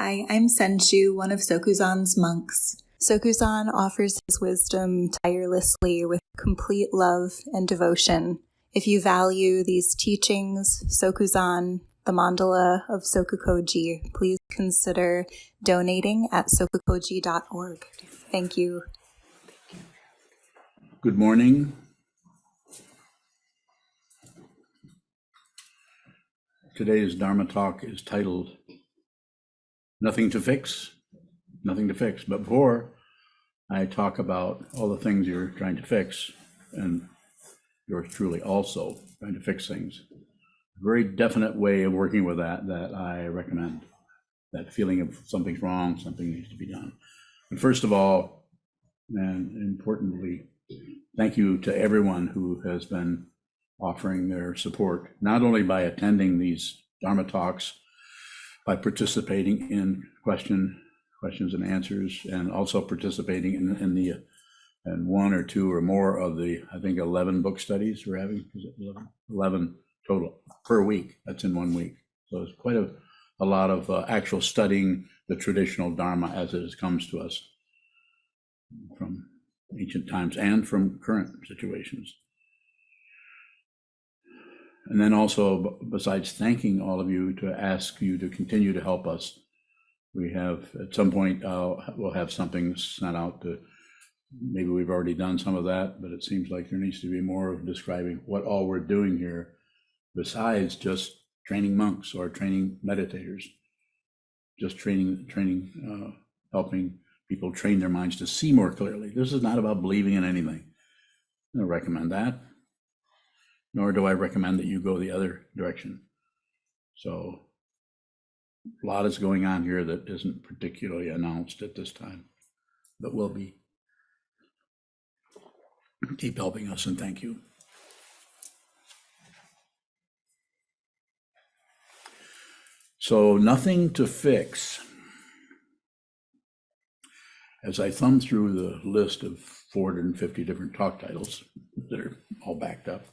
Hi, I'm Senshu, one of Sokuzan's monks. Sokuzan offers his wisdom tirelessly with complete love and devotion. If you value these teachings, Sokuzan, the mandala of SokukoJi, please consider donating at SokukoJi.org. Thank you. Good morning. Today's Dharma talk is titled Nothing to Fix, Nothing to Fix. But before I talk about all the things you're trying to fix, and yours truly also trying to fix things, a very definite way of working with that I recommend. That feeling of something's wrong, something needs to be done. And first of all, and importantly, thank you to everyone who has been offering their support, not only by attending these Dharma talks, by participating in questions and answers, and also participating in one or two or more of the, I think, 11 book studies we're having. Is it 11? 11 total per week. That's in 1 week. So it's quite a lot of actual studying the traditional Dharma as it comes to us from ancient times and from current situations. And then also, besides thanking all of you, to ask you to continue to help us. We have, at some point, we'll have something sent out to, maybe we've already done some of that, but it seems like there needs to be more of describing what all we're doing here, besides just training monks or training meditators, just helping people train their minds to see more clearly. This is not about believing in anything. I don't recommend that. Nor do I recommend that you go the other direction. So a lot is going on here that isn't particularly announced at this time, but will be. Keep helping us, and thank you. So, nothing to fix. As I thumb through the list of 450 different talk titles that are all backed up,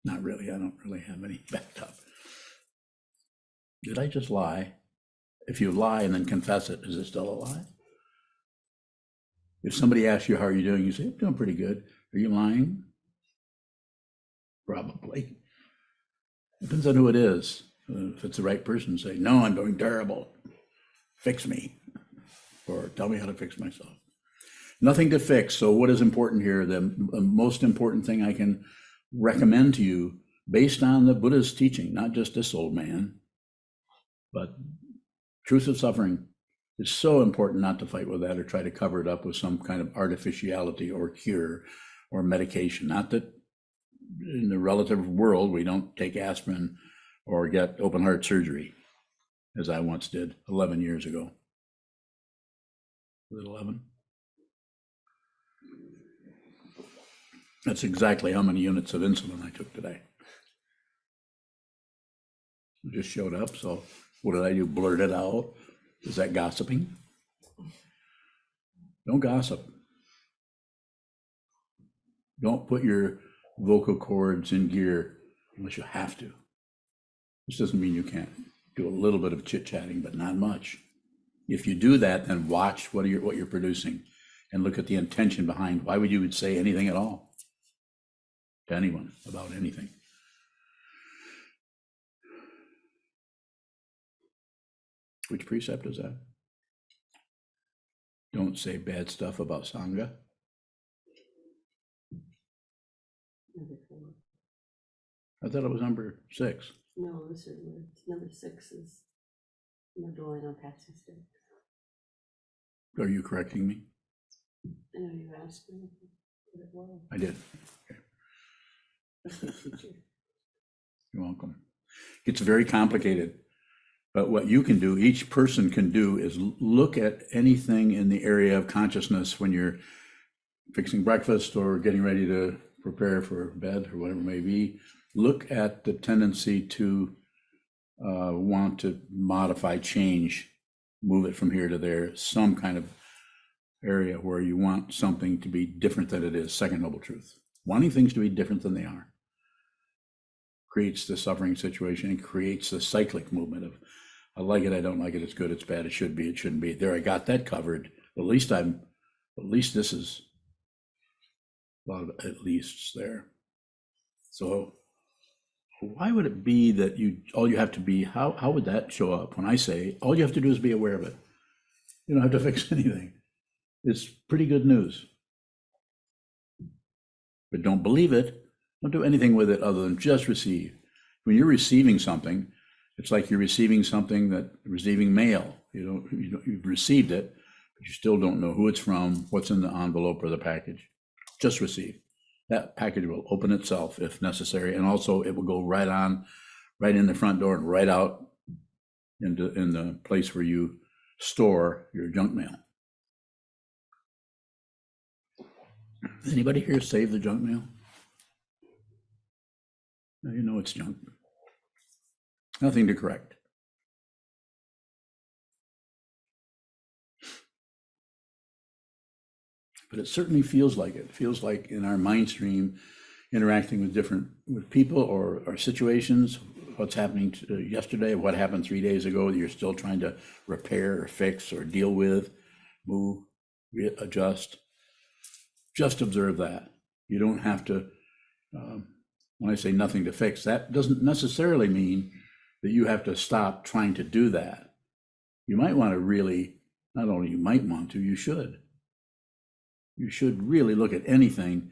not really, I don't really have any backed up. Did I just lie? If you lie and then confess it, is it still a lie? If somebody asks you, how are you doing? You say, I'm doing pretty good. Are you lying? Probably. Depends on who it is. If it's the right person, say, no, I'm doing terrible. Fix me. Or tell me how to fix myself. Nothing to fix. So what is important here? The most important thing I can recommend to you, based on the Buddha's teaching, not just this old man, but truth of suffering, is so important not to fight with that or try to cover it up with some kind of artificiality or cure or medication. Not that in the relative world we don't take aspirin or get open heart surgery, as I once did 11 years ago. Was it 11? That's exactly how many units of insulin I took today. It just showed up, so what did I do? Blurt it out? Is that gossiping? Don't gossip. Don't put your vocal cords in gear unless you have to. This doesn't mean you can't do a little bit of chit-chatting, but not much. If you do that, then watch what you're producing and look at the intention behind why would you say anything at all to anyone about anything. Which precept is that? Don't say bad stuff about Sangha. Number 4. I thought it was number 6. No, this is number 6 is no dwelling on past mistakes. Are you correcting me? I know you asked me what it was. I did. Okay. That's the teacher. You're welcome. It's very complicated, but what you can do, each person can do, is look at anything in the area of consciousness when you're fixing breakfast or getting ready to prepare for bed or whatever it may be. Look at the tendency to want to modify, change, move it from here to there, some kind of area where you want something to be different than it is. Second noble truth. Wanting things to be different than they are creates the suffering situation and creates the cyclic movement of I like it, I don't like it, it's good, it's bad, it should be, it shouldn't be. There, I got that covered. At least this is a lot of at leasts there. So why would it be that all you have to be, how would that show up when I say all you have to do is be aware of it? You don't have to fix anything. It's pretty good news. But don't believe it. Don't do anything with it other than just receive. When you're receiving something, it's like you're receiving mail. You've received it, but you still don't know who it's from, what's in the envelope or the package. Just receive. That package will open itself if necessary, and also it will go right in the front door and right out in the place where you store your junk mail. Anybody here save the junk mail? Now you know it's junk. Nothing to correct. But it certainly feels like it. It feels like in our mind stream, interacting with people or situations, what's happening yesterday, what happened 3 days ago that you're still trying to repair or fix or deal with, move, adjust. Just observe that. You don't have to, when I say nothing to fix, that doesn't necessarily mean that you have to stop trying to do that. You might want to really, not only you might want to, you should. You should really look at anything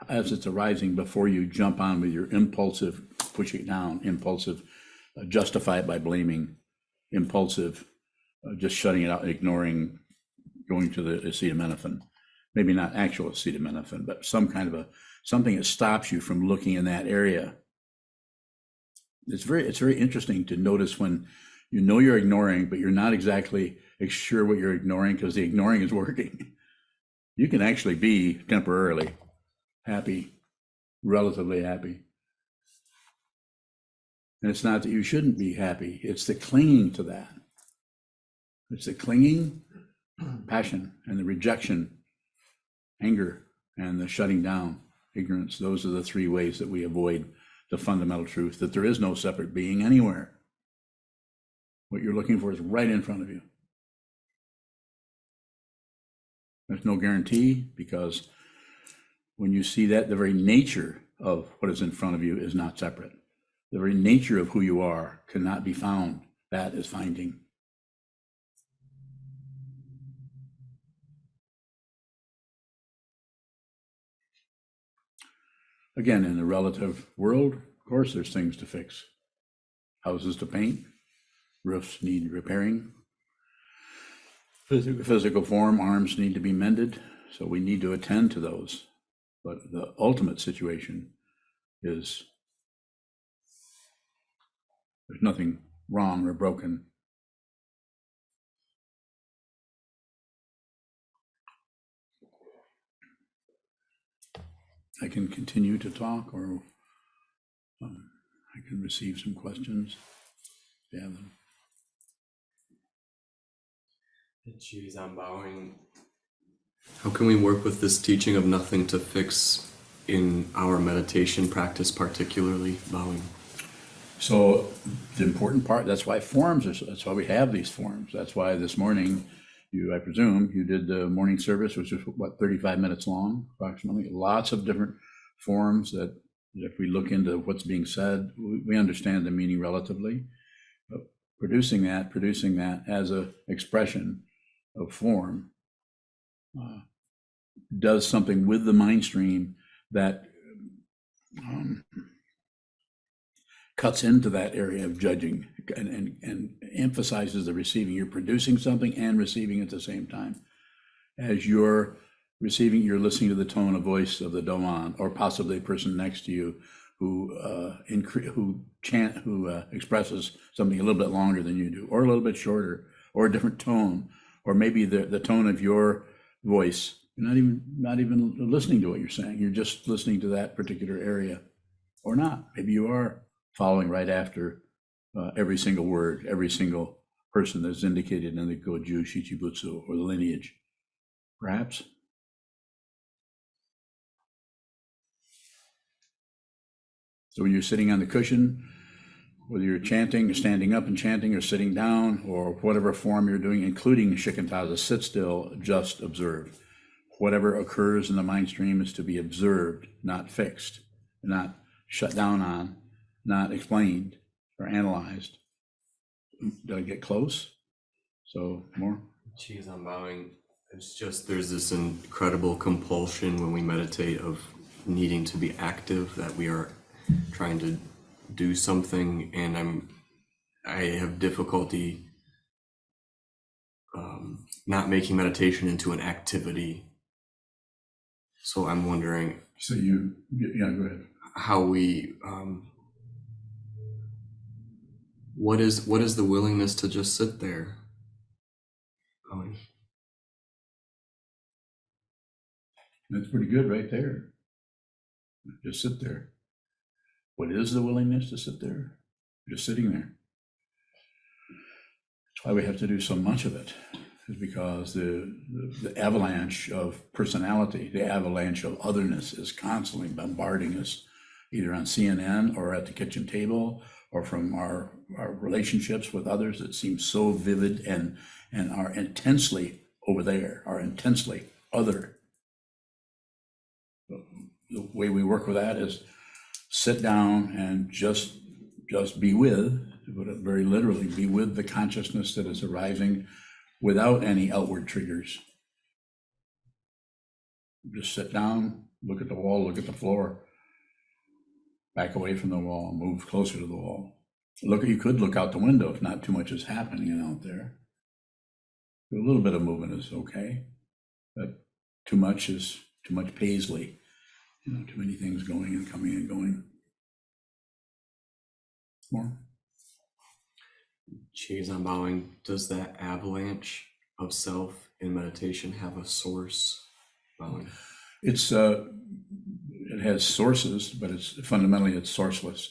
as it's arising before you jump on with your impulsive, push it down, impulsive, justify it by blaming, impulsive, just shutting it out, ignoring, going to the acetaminophen. Maybe not actual acetaminophen, but some kind of something that stops you from looking in that area. It's very interesting to notice when you know you're ignoring, but you're not exactly sure what you're ignoring because the ignoring is working. You can actually be temporarily happy, relatively happy. And it's not that you shouldn't be happy, it's the clinging to that. It's the clinging, passion, and the rejection, anger, and the shutting down, ignorance. Those are the three ways that we avoid the fundamental truth that there is no separate being anywhere. What you're looking for is right in front of you. There's no guarantee, because when you see that, the very nature of what is in front of you is not separate. The very nature of who you are cannot be found. That is finding. Again, in the relative world, of course, there's things to fix. Houses to paint, roofs need repairing. Physical form, arms need to be mended, so we need to attend to those. But the ultimate situation is there's nothing wrong or broken. I can continue to talk, or I can receive some questions. Yeah. Jeez, I'm bowing. How can we work with this teaching of nothing to fix in our meditation practice, particularly bowing? So the important part, that's why that's why we have these forms. That's why this morning, I presume, you did the morning service, which is 35 minutes long, approximately. Lots of different forms that if we look into what's being said, we understand the meaning relatively. But producing that as an expression of form does something with the mind stream that cuts into that area of judging and emphasizes the receiving. You're producing something and receiving at the same time. As you're receiving, you're listening to the tone of voice of the Doman, or possibly a person next to you who expresses something a little bit longer than you do, or a little bit shorter, or a different tone, or maybe the tone of your voice. You're not even listening to what you're saying. You're just listening to that particular area, or not. Maybe you are following right after every single word, every single person that's indicated in the Goju, Shichibutsu, or the lineage. Perhaps. So when you're sitting on the cushion, whether you're chanting or standing up and chanting or sitting down or whatever form you're doing, including shikantaza, sit still, just observe. Whatever occurs in the mind stream is to be observed, not fixed, not shut down on, not explained or analyzed. Did I get close? So more? Geez, I'm bowing. It's just there's this incredible compulsion when we meditate of needing to be active, that we are trying to do something, and I have difficulty not making meditation into an activity. So I'm wondering. So yeah, go ahead. How we what is the willingness to just sit there? That's pretty good right there. Just sit there. What is the willingness to sit there? Just sitting there. That's why we have to do so much of it, is because the avalanche of personality, the avalanche of otherness is constantly bombarding us, either on CNN or at the kitchen table, or from our relationships with others that seem so vivid and are intensely over there, are intensely other. The way we work with that is sit down and just be with, to put it very literally, be with the consciousness that is arising without any outward triggers. Just sit down, look at the wall, look at the floor, back away from the wall, move closer to the wall. You could look out the window if not too much is happening out there. A little bit of movement is okay, but too much is too much paisley. Too many things going and coming and going. More? Geez, I'm bowing. Does that avalanche of self in meditation have a source? Bowing. It has sources, but fundamentally it's sourceless.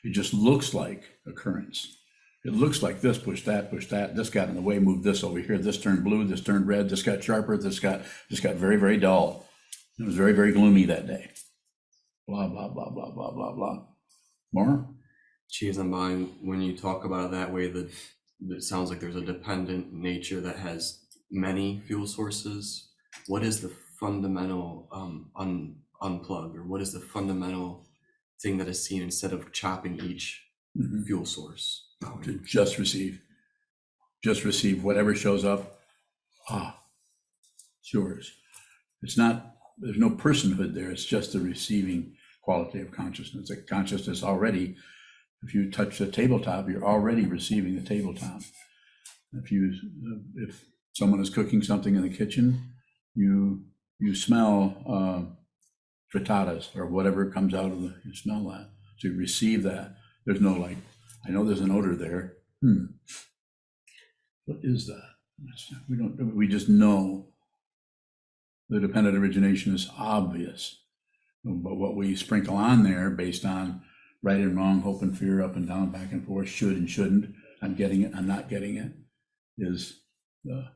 It just looks like occurrence. It looks like this, push that, this got in the way, moved this over here, this turned blue, this turned red, this got sharper, this got very, very dull. It was very, very gloomy that day. Blah, blah, blah, blah, blah, blah, blah. More? Geez, I'm buying. When you talk about it that way, that it sounds like there's a dependent nature that has many fuel sources. What is the fundamental unplug, or what is the fundamental thing that is seen instead of chopping each fuel source? To just receive whatever shows up. It's yours. It's not. There's no personhood there. It's just the receiving quality of consciousness. The consciousness already, if you touch the tabletop, you're already receiving the tabletop. If someone is cooking something in the kitchen, you smell frittatas or whatever comes out of you smell that. So you receive that. There's no like, I know there's an odor there. What is that? We just know. The dependent origination is obvious, but what we sprinkle on there based on right and wrong, hope and fear, up and down, back and forth, should and shouldn't, I'm getting it, I'm not getting it, is the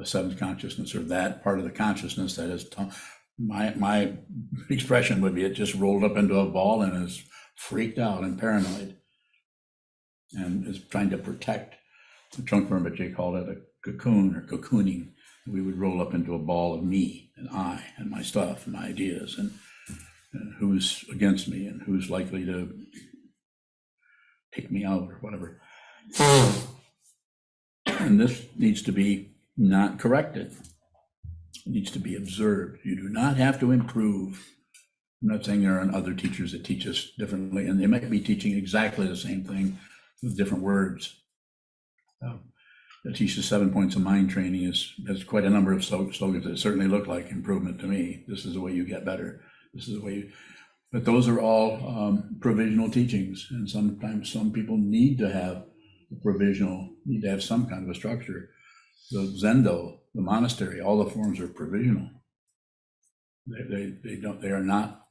seventh consciousness, or that part of the consciousness that is, my expression would be, it just rolled up into a ball and is freaked out and paranoid and is trying to protect. The Trungpa Rinpoche called it a cocoon or cocooning. We would roll up into a ball of me and I and my stuff and my ideas and who's against me and who's likely to take me out or whatever. And this needs to be not corrected. It needs to be observed. You do not have to improve. I'm not saying there aren't other teachers that teach us differently, and they might be teaching exactly the same thing with different words. That teaches 7 points of mind training has quite a number of slogans that certainly look like improvement to me. This is the way you get better. This is the way but those are all provisional teachings. And sometimes some people need to have need to have some kind of a structure. The Zendo, the monastery, all the forms are provisional. They are not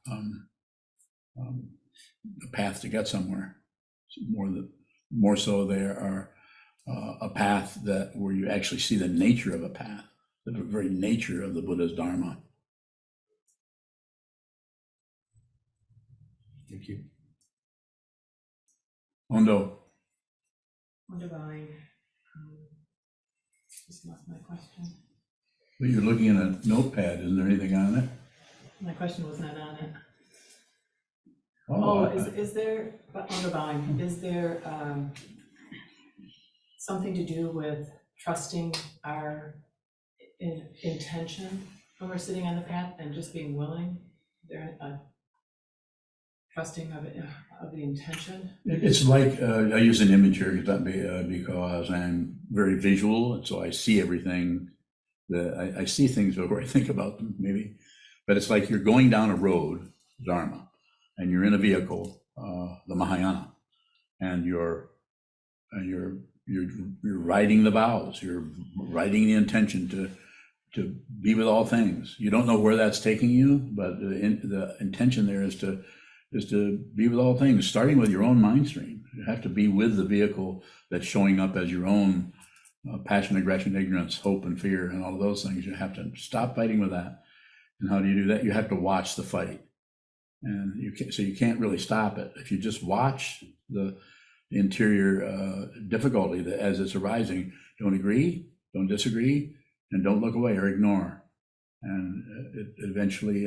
a path to get somewhere. More so they are a path where you actually see the nature of a path, the very nature of the Buddha's Dharma. Thank you. Ondo. Wondervine. Just lost my question. Well, you're looking at a notepad. Isn't there anything on it? My question was not on it. Oh, Is there, but Wondervine, is there something to do with trusting our intention when we're sitting on the path and just being willing? Is there a trusting of the intention? it's like, I use an image here because I'm very visual, and so I see everything. I see things before I think about them, maybe. But it's like you're going down a road, Dharma, and you're in a vehicle, the Mahayana, and you're riding the vows. You're riding the intention to be with all things. You don't know where that's taking you, but the intention there is to be with all things, starting with your own mind stream. You have to be with the vehicle that's showing up as your own passion, aggression, ignorance, hope, and fear, and all of those things. You have to stop fighting with that. And how do you do that? You have to watch the fight, and you can't really stop it. If you just watch the interior difficulty as it's arising, don't agree, don't disagree, and don't look away or ignore. And it eventually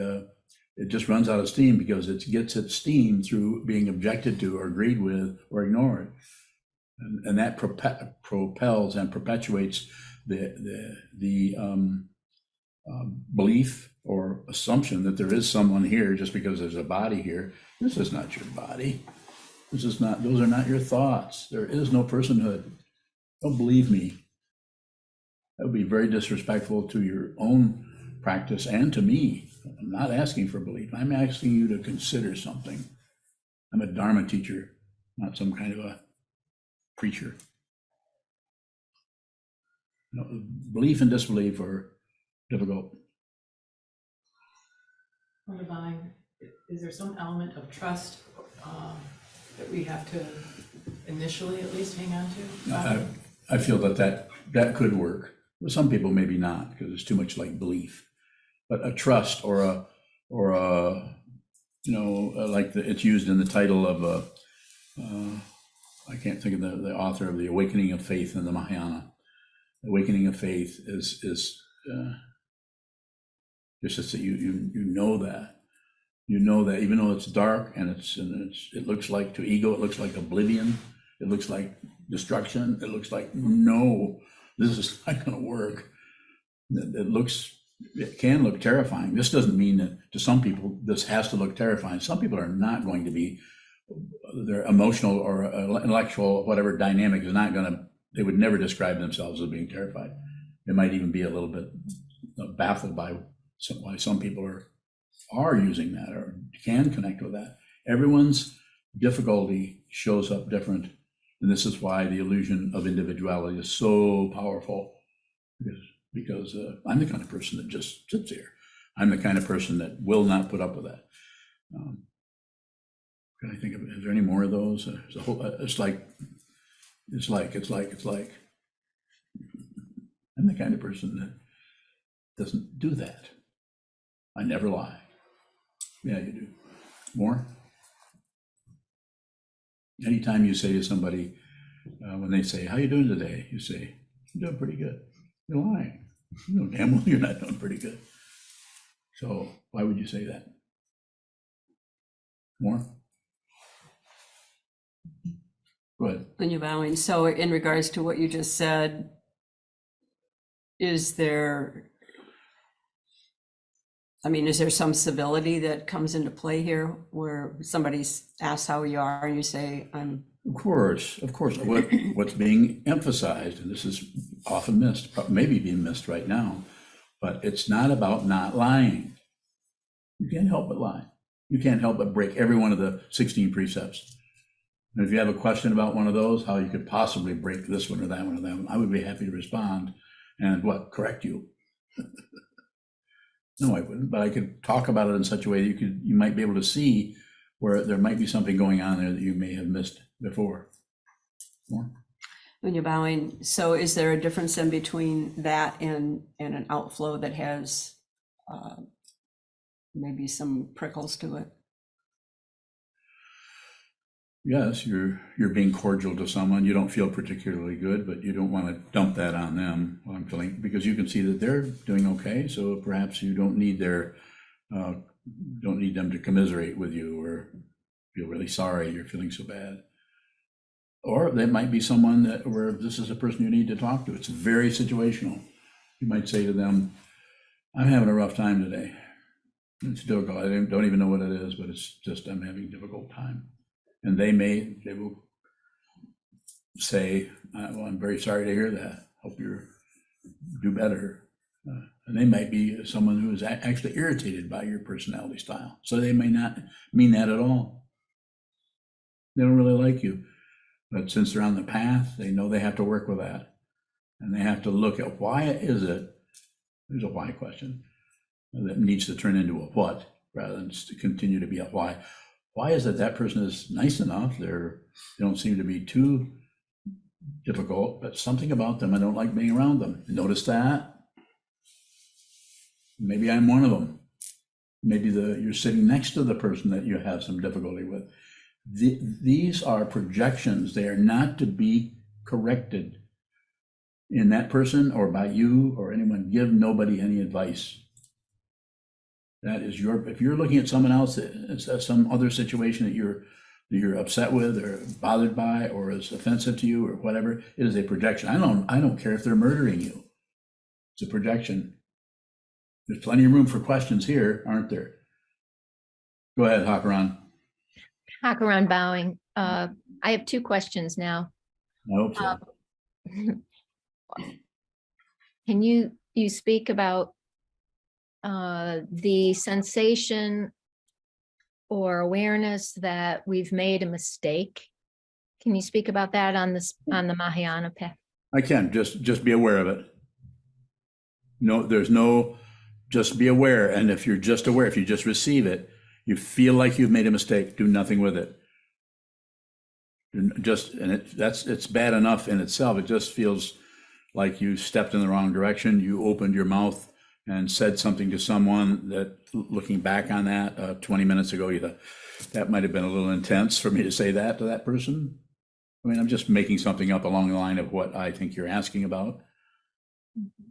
it just runs out of steam because it gets its steam through being objected to or agreed with or ignored. And that propels and perpetuates the belief or assumption that there is someone here just because there's a body here. This is not your body. Those are not your thoughts. There is no personhood. Don't believe me. That would be very disrespectful to your own practice and to me. I'm not asking for belief. I'm asking you to consider something. I'm a Dharma teacher, not some kind of a preacher. Belief and disbelief are difficult. Wondervine, is there some element of trust that we have to initially at least hang on to? I feel that could work. For some people, maybe not, because it's too much like belief. But a trust or a like it's used in the title of I can't think of the author of The Awakening of Faith in the Mahayana. Awakening of faith is just that you know that even though it's dark and it looks like to ego, it looks like oblivion, it looks like destruction, it looks like no, this is not going to work. It can look terrifying. This doesn't mean that to some people this has to look terrifying. Some people are not going to be, their emotional or intellectual whatever dynamic is not going to, they would never describe themselves as being terrified. They might even be a little bit baffled by why some people are using that or can connect with that. Everyone's difficulty shows up different, and this is why the illusion of individuality is so powerful. Because I'm the kind of person that just sits here. I'm the kind of person that will not put up with that. Can I think of it? Is there any more of those? It's like. I'm the kind of person that doesn't do that. I never lie. Yeah, you do. More? Anytime you say to somebody, when they say, "How you doing today?" You say, "I'm doing pretty good." You're lying. You know damn well you're not doing pretty good. So why would you say that? More? Go ahead. When you're bowing. So in regards to what you just said, is there some civility that comes into play here where somebody asks how you are and you say, I'm... Of course. What's being emphasized, and this is often missed, maybe being missed right now, but it's not about not lying. You can't help but lie. You can't help but break every one of the 16 precepts. And if you have a question about one of those, how you could possibly break this one or that one or that one, I would be happy to respond and correct you. No, I wouldn't, but I could talk about it in such a way that you might be able to see where there might be something going on there that you may have missed before. More? When you're bowing, so is there a difference in between that and an outflow that has maybe some prickles to it? yes, you're being cordial to someone. You don't feel particularly good, but you don't want to dump that on them. What I'm feeling, because you can see that they're doing okay. So perhaps you don't need them to commiserate with you or feel really sorry you're feeling so bad. Or there might be someone where this is a person you need to talk to. It's very situational. You might say to them, I'm having a rough time today. It's difficult. I don't even know what it is, but it's just I'm having a difficult time. And they will say, well, I'm very sorry to hear that. Hope you do better. And they might be someone who is actually irritated by your personality style. So they may not mean that at all. They don't really like you. But since they're on the path, they know they have to work with that. And they have to look at why is it, there's a why question, that needs to turn into a what rather than to continue to be a why. Why is it that person is nice enough? They don't seem to be too difficult, but something about them, I don't like being around them. Notice that? Maybe I'm one of them. Maybe you're sitting next to the person that you have some difficulty with. These are projections. They are not to be corrected in that person or by you or anyone. Give nobody any advice. That is if you're looking at someone else, some other situation that you're upset with or bothered by or is offensive to you or whatever, it is a projection. I don't care if they're murdering you. It's a projection. There's plenty of room for questions here, aren't there? Go ahead, Hakaran. Hakaran bowing. I have two questions now. I hope so. Can you speak about the sensation or awareness that we've made a mistake? Can you speak about that on the Mahayana path? I can just be aware of it. No, there's no, just be aware. And if you're just aware, if you just receive it, you feel like you've made a mistake, do nothing with it. It's bad enough in itself. It just feels like you stepped in the wrong direction. You opened your mouth and said something to someone that, looking back on that 20 minutes ago, you thought, that might have been a little intense for me to say that to that person. I mean, I'm just making something up along the line of what I think you're asking about.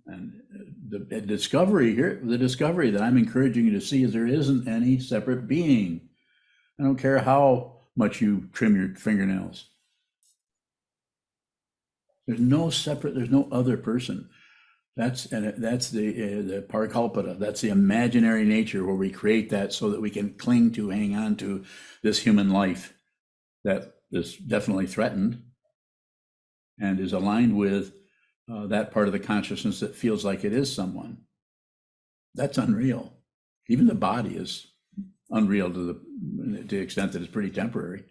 And the discovery that I'm encouraging you to see is there isn't any separate being. I don't care how much you trim your fingernails. There's no other person. That's the parikalpita. That's the imaginary nature where we create that so that we can hang on to this human life that is definitely threatened and is aligned with that part of the consciousness that feels like it is someone. That's unreal. Even the body is unreal to the extent that it's pretty temporary.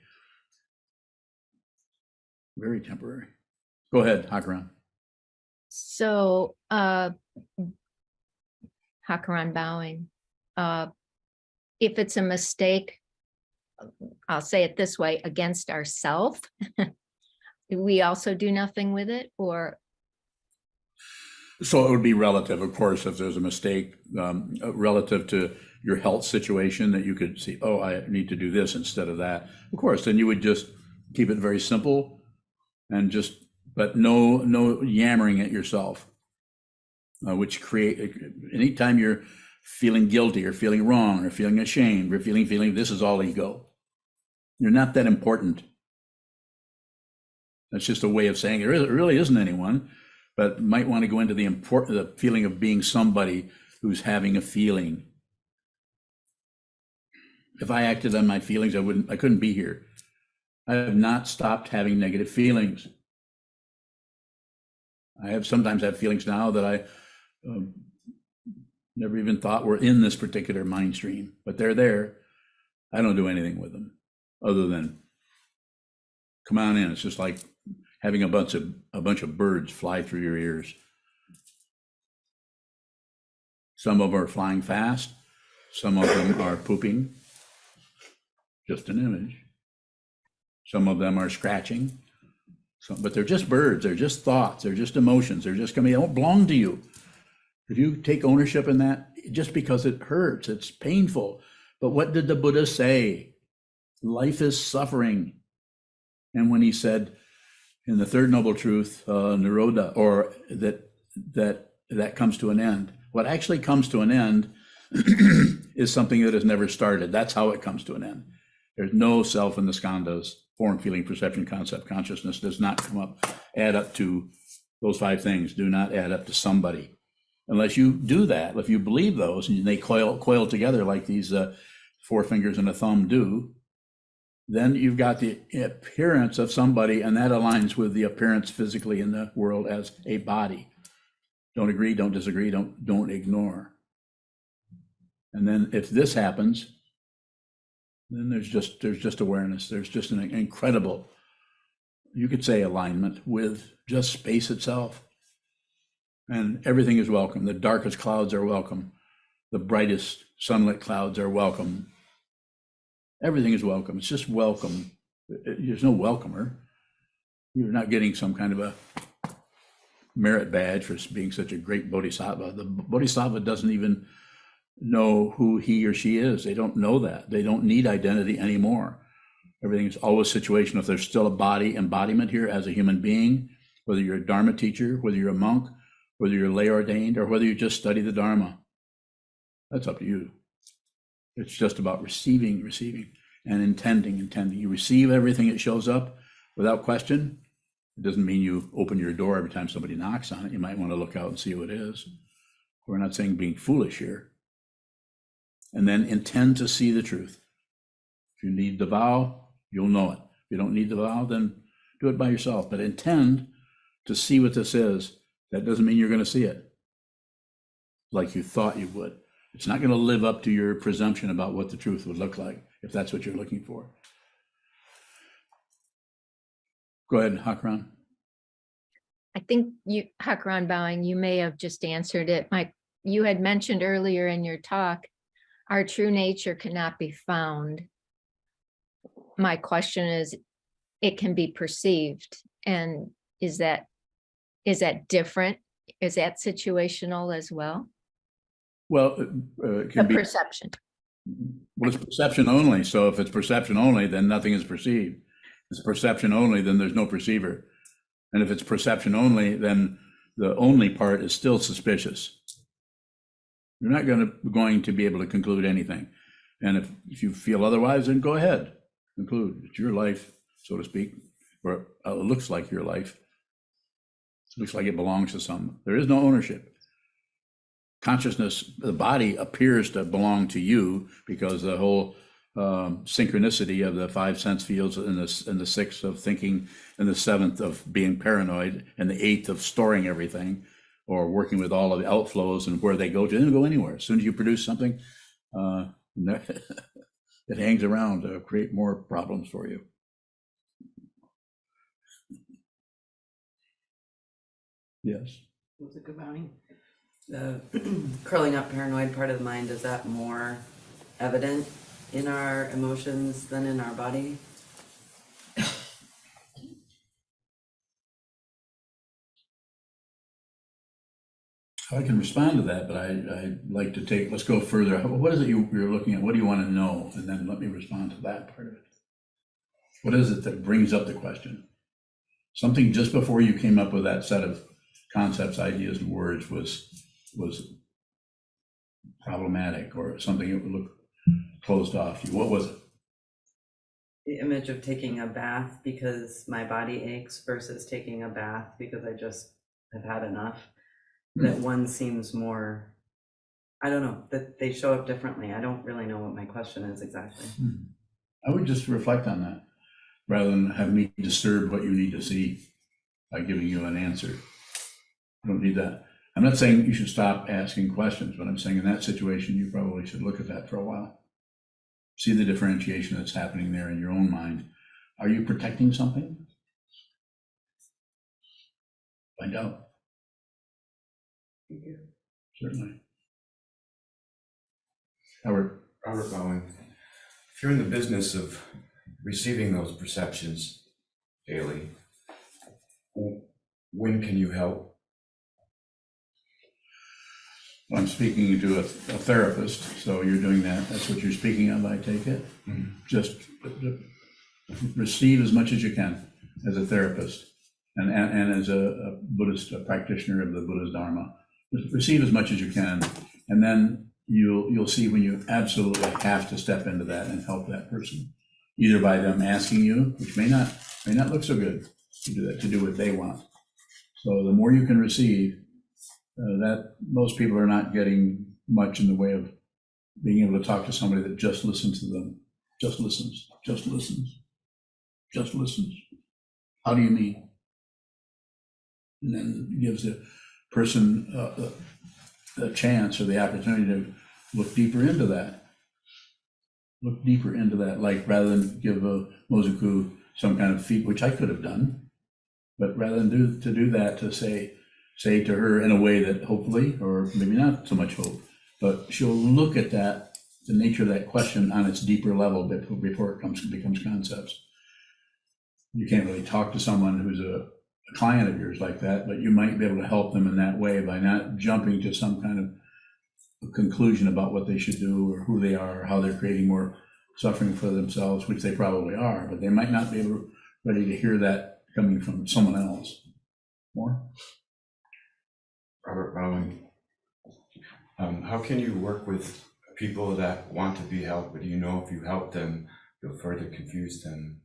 Very temporary. Go ahead, Hakaran. So, Hakaran bowing. If it's a mistake, I'll say it this way, against ourselves, we also do nothing with it, or? So it would be relative, of course, if there's a mistake relative to your health situation that you could see, oh, I need to do this instead of that. Of course, then you would just keep it very simple and but no yammering at yourself, which anytime you're feeling guilty or feeling wrong or feeling ashamed or feeling, this is all ego. You're not that important. That's just a way of saying it really isn't anyone, but might want to go into the feeling of being somebody who's having a feeling. If I acted on my feelings, I couldn't be here. I have not stopped having negative feelings. I sometimes have feelings now that I never even thought were in this particular mind stream, but they're there. I don't do anything with them other than come on in. It's just like having a bunch of birds fly through your ears. Some of them are flying fast. Some of them are pooping. Just an image. Some of them are scratching. But they're just birds. They're just thoughts. They're just emotions. They're just coming. They don't belong to you. If you take ownership in that, just because it hurts, it's painful. But what did the Buddha say? Life is suffering. And when he said in the third noble truth, Nirodha, or that comes to an end, what actually comes to an end is something that has never started. That's how it comes to an end. There's no self in the skandhas. Form, feeling, perception, concept, consciousness does not come up, add up to those 5 things, do not add up to somebody. Unless you do that, if you believe those and they coil together like these 4 fingers and a thumb do, then you've got the appearance of somebody, and that aligns with the appearance physically in the world as a body. Don't agree, don't disagree, don't ignore. And then if this happens, then there's just awareness. There's just an incredible, you could say, alignment with just space itself. And everything is welcome. The darkest clouds are welcome. The brightest sunlit clouds are welcome. Everything is welcome. It's just welcome. There's no welcomer. You're not getting some kind of a merit badge for being such a great bodhisattva. The bodhisattva doesn't even know who he or she is. They don't know that. They don't need identity anymore. Everything is always situational. If there's still a body embodiment here as a human being, whether you're a Dharma teacher, whether you're a monk, whether you're lay ordained, or whether you just study the Dharma, that's up to you. It's just about receiving, and intending. You receive everything that shows up without question. It doesn't mean you open your door every time somebody knocks on it. You might want to look out and see who it is. We're not saying being foolish here. And then intend to see the truth. If you need the vow, you'll know it. If you don't need the vow, then do it by yourself. But intend to see what this is. That doesn't mean you're going to see it like you thought you would. It's not going to live up to your presumption about what the truth would look like, if that's what you're looking for. Go ahead, Hakran. I think you, Hakran Bowing, you may have just answered it. You had mentioned earlier in your talk, our true nature cannot be found. My question is, it can be perceived. And is that different? Is that situational as well? Well, it can be perception. Well, it's perception only. So if it's perception only, then nothing is perceived. If it's perception only, then there's no perceiver. And if it's perception only, then the only part is still suspicious. You're not going to be able to conclude anything. And if you feel otherwise, then go ahead, conclude. It's your life, so to speak, or it looks like your life. It looks like it belongs to someone. There is no ownership. Consciousness, the body appears to belong to you because the whole synchronicity of the 5 sense fields and the 6th of thinking and the 7th of being paranoid and the 8th of storing everything or working with all of the outflows and where they go to, they don't go anywhere. As soon as you produce something, it hangs around to create more problems for you. Yes. Was it good, Bonnie? The curling up paranoid part of the mind, is that more evident in our emotions than in our body? I can respond to that, but I'd like to let's go further. What is it you're looking at? What do you want to know? And then let me respond to that part of it. What is it that brings up the question? Something just before you came up with that set of concepts, ideas, and words was problematic, or something that would look closed off. What was it? The image of taking a bath because my body aches versus taking a bath because I just have had enough. That one seems more, I don't know, that they show up differently. I don't really know what my question is exactly. I would just reflect on that rather than have me disturb what you need to see by giving you an answer. I don't need that. I'm not saying you should stop asking questions, but I'm saying in that situation, you probably should look at that for a while. See the differentiation that's happening there in your own mind. Are you protecting something? Find out. Thank you. Certainly. Howard. Robert Bowen, if you're in the business of receiving those perceptions daily, when can you help? I'm speaking to a therapist, so you're doing that. That's what you're speaking of, I take it. Just receive as much as you can as a therapist and as a Buddhist practitioner of the Buddha's Dharma. Receive as much as you can, and then you'll see when you absolutely have to step into that and help that person, either by them asking you, which may not look so good to do that, to do what they want. So the more you can receive, that most people are not getting much in the way of being able to talk to somebody that just listens to them, just listens. How do you mean? And then gives the person a chance or the opportunity to look deeper into that. Like rather than give a Mozoku some kind of feat, which I could have done, but rather than do that, to say to her in a way that hopefully, or maybe not so much hope, but she'll look at that, the nature of that question on its deeper level before it becomes concepts. You can't really talk to someone who's a client of yours like that, but you might be able to help them in that way by not jumping to some kind of conclusion about what they should do or who they are, or how they're creating more suffering for themselves, which they probably are, but they might not be ready to hear that coming from someone else. More? Robert Rowan, how can you work with people that want to be helped, but you know if you help them, you'll further confuse them?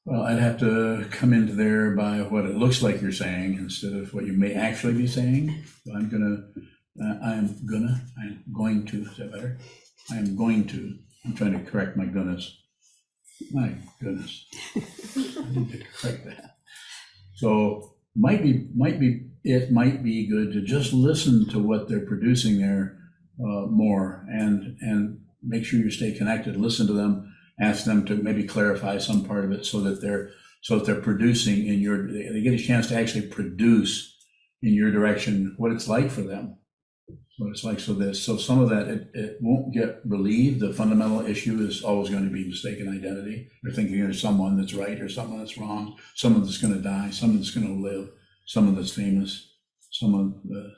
Well, I'd have to come into there by what it looks like you're saying instead of what you may actually be saying. So I'm going to, is that better? I'm trying to correct my goodness. My goodness. I need to correct that. So it might be good to just listen to what they're producing there more and make sure you stay connected, listen to them, ask them to maybe clarify some part of it so that they're producing they get a chance to actually produce in your direction what it's like for them, what it's like. So some of that, it won't get relieved. The fundamental issue is always going to be mistaken identity, or thinking there's someone that's right or someone that's wrong, someone that's going to die, someone that's going to live, someone that's famous, someone that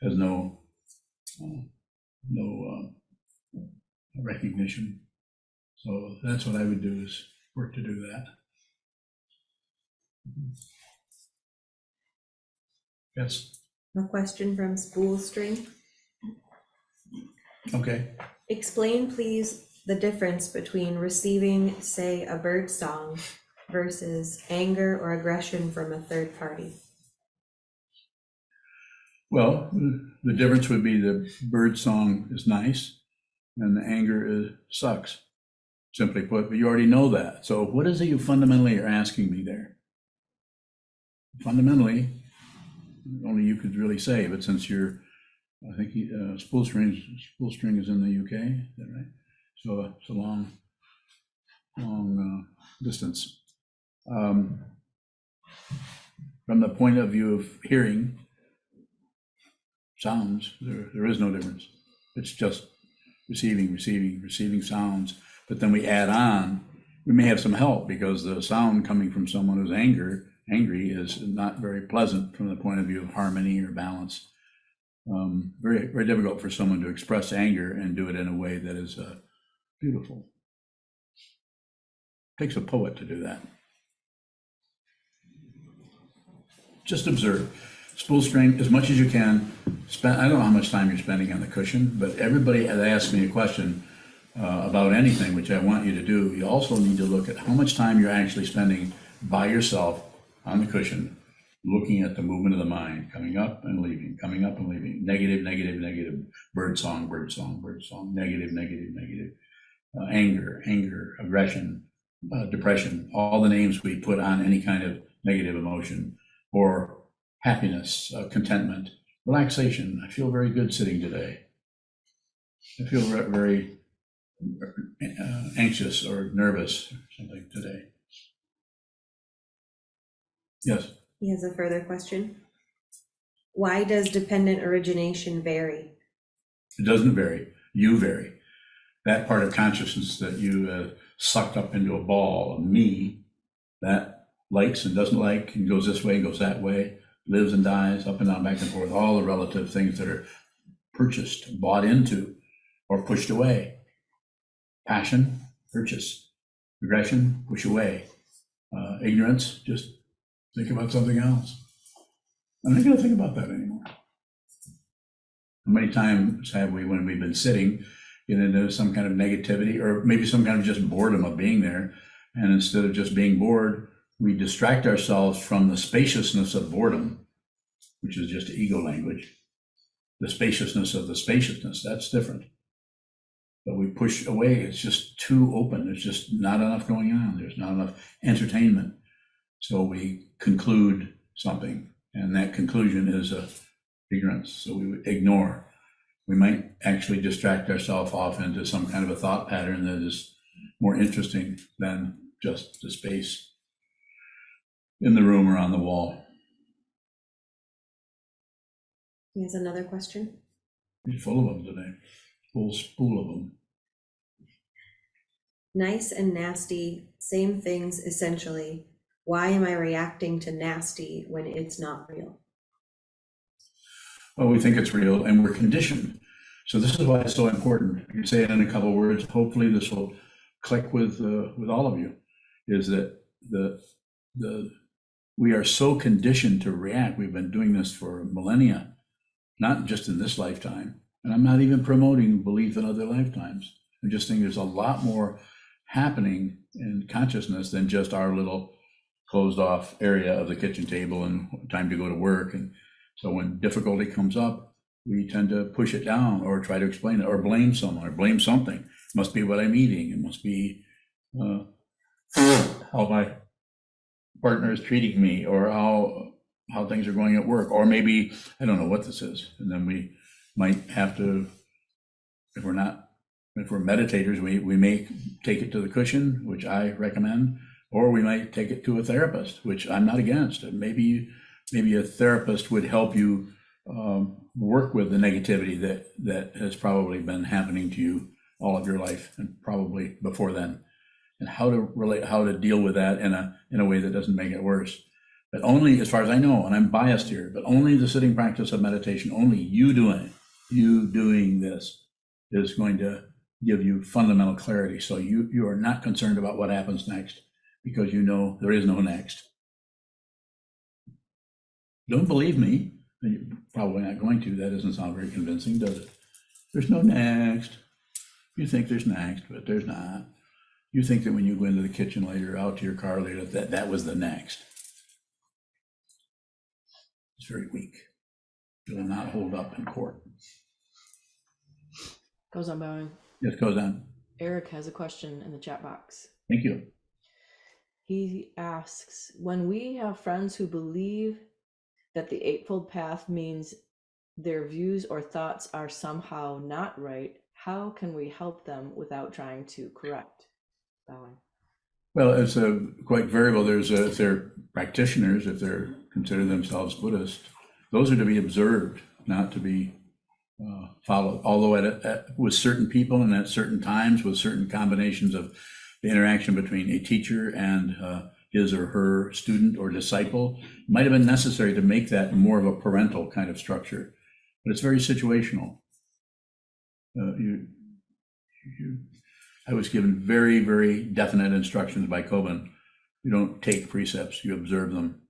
has no recognition. So that's what I would do, is work to do that. Yes. A question from Spool String. Okay. Explain, please, the difference between receiving, say, a bird song versus anger or aggression from a third party. Well, the difference would be the bird song is nice and the anger sucks, simply put, but you already know that. So what is it you fundamentally are asking me there? Fundamentally, only you could really say, but since I think Spool String is in the UK, is that right? So it's a long distance. From the point of view of hearing sounds, there is no difference. It's just receiving sounds. But then we add on, we may have some help because the sound coming from someone who's angry is not very pleasant from the point of view of harmony or balance. Very, very difficult for someone to express anger and do it in a way that is beautiful. It takes a poet to do that. Just observe. Spool String, as much as you can. I don't know how much time you're spending on the cushion, but everybody that asks me a question about anything, which I want you to do, you also need to look at how much time you're actually spending by yourself on the cushion, looking at the movement of the mind, coming up and leaving, negative, bird song, negative, anger, aggression, depression, all the names we put on any kind of negative emotion, or happiness, contentment, relaxation. I feel very good sitting today. I feel very anxious or nervous or something today. Yes. He has a further question. Why does dependent origination vary? It doesn't vary. You vary. That part of consciousness that you sucked up into a ball of me, that likes and doesn't like and goes this way and goes that way, lives and dies, up and down, back and forth, all the relative things that are purchased, bought into, or pushed away. Passion, purchase. Aggression, push away. Ignorance, just think about something else. I'm not going to think about that anymore. How many times have we, when we've been sitting, get into some kind of negativity or maybe some kind of just boredom of being there, and instead of just being bored, we distract ourselves from the spaciousness of boredom, which is just ego language. The spaciousness of the spaciousness, that's different. But we push away, it's just too open. There's just not enough going on. There's not enough entertainment. So we conclude something, and that conclusion is ignorance. So we would ignore. We might actually distract ourselves off into some kind of a thought pattern that is more interesting than just the space in the room or on the wall. Here's another question. He's full of them today, full spool of them. Nice and nasty, same things essentially. Why am I reacting to nasty when it's not real? Well, we think it's real and we're conditioned. So this is why it's so important. You say it in a couple of words. Hopefully this will click with all of you, is that we are so conditioned to react. We've been doing this for millennia, not just in this lifetime. And I'm not even promoting belief in other lifetimes. I'm just saying there's a lot more happening in consciousness than just our little closed off area of the kitchen table and time to go to work. And so when difficulty comes up, we tend to push it down or try to explain it or blame someone or blame something. It must be what I'm eating. It must be how my partner is treating me, or how things are going at work, or maybe I don't know what this is. And then we might have to, if we're meditators, we may take it to the cushion, which I recommend, or we might take it to a therapist, which I'm not against. And maybe a therapist would help you work with the negativity that has probably been happening to you all of your life and probably before then, and how to deal with that in a way that doesn't make it worse. But only, as far as I know, and I'm biased here, but only the sitting practice of meditation, only you doing this is going to give you fundamental clarity. So you are not concerned about what happens next, because you know there is no next. Don't believe me? You're probably not going to. That doesn't sound very convincing, does it? There's no next. You think there's next, but there's not. You think that when you go into the kitchen later, out to your car later, that was the next. It's very weak. It will not hold up in court. Goes on bowing. Yes, goes on. Eric has a question in the chat box. Thank you. He asks, when we have friends who believe that the Eightfold Path means their views or thoughts are somehow not right, how can we help them without trying to correct? Bowing. Well, it's quite variable. If they're practitioners, if they're consider themselves Buddhist, those are to be observed, not to be followed. Although with certain people and at certain times, with certain combinations of the interaction between a teacher and his or her student or disciple, might have been necessary to make that more of a parental kind of structure. But it's very situational. I was given very, very definite instructions by Kobun. You don't take precepts, you observe them.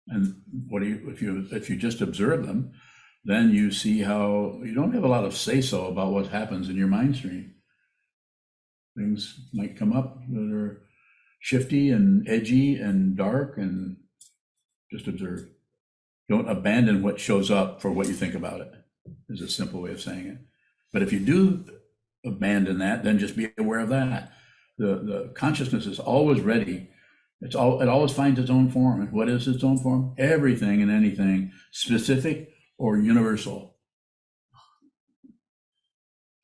And if you just observe them, then you see how you don't have a lot of say-so about what happens in your mind stream. Things might come up that are shifty and edgy and dark, and just observe. Don't abandon what shows up for what you think about it, is a simple way of saying it. But if you do abandon that, then just be aware of that. The consciousness is always ready. It always finds its own form. And what is its own form? Everything and anything, specific or universal.